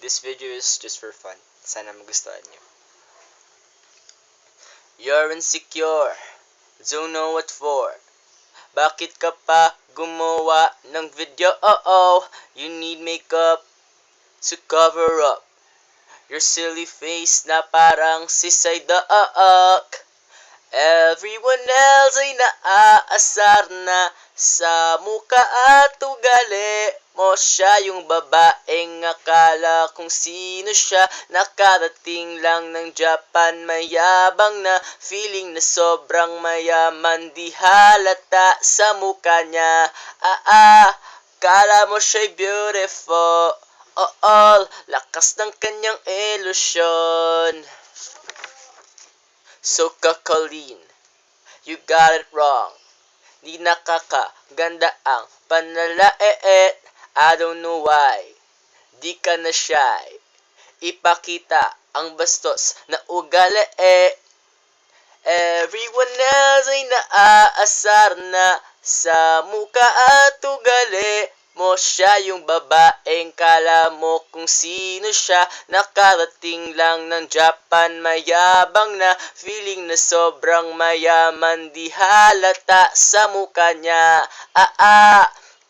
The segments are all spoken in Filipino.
This video is just for fun. Sana magustuhan nyo. You're insecure, don't know what for. Bakit ka pa gumawa ng video? You need makeup to cover up your silly face na parang si Saydak. Everyone else ay naaasar na sa muka at ugali mo. Siya yung babaeng akala kung sino siya. Nakarating lang ng Japan, mayabang na feeling na sobrang mayaman. Di halata sa muka niya. Kala mo siya'y beautiful. Lakas ng kanyang ilusyon. So Kakalin, you got it wrong. Di nakakaganda ang panlalait. I don't know why. Di ka na shy. Ipakita ang bastos na ugali. Everyone else ay naaasar na sa muka at ugali mo. Siya yung babaeng kala mo kung sino siya. Nakarating lang ng Japan, mayabang na feeling na sobrang mayaman. Di halata sa muka niya.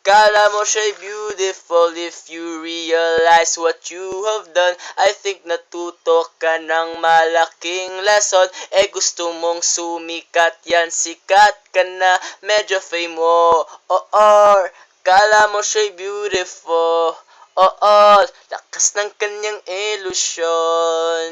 Kala mo siya'y beautiful. If you realize what you have done, I think natuto ka ng malaking lesson. Gusto mong sumikat yan, sikat ka na, medyo fame mo. Kala mo siya'y beautiful. Lakas ng kanyang ilusyon.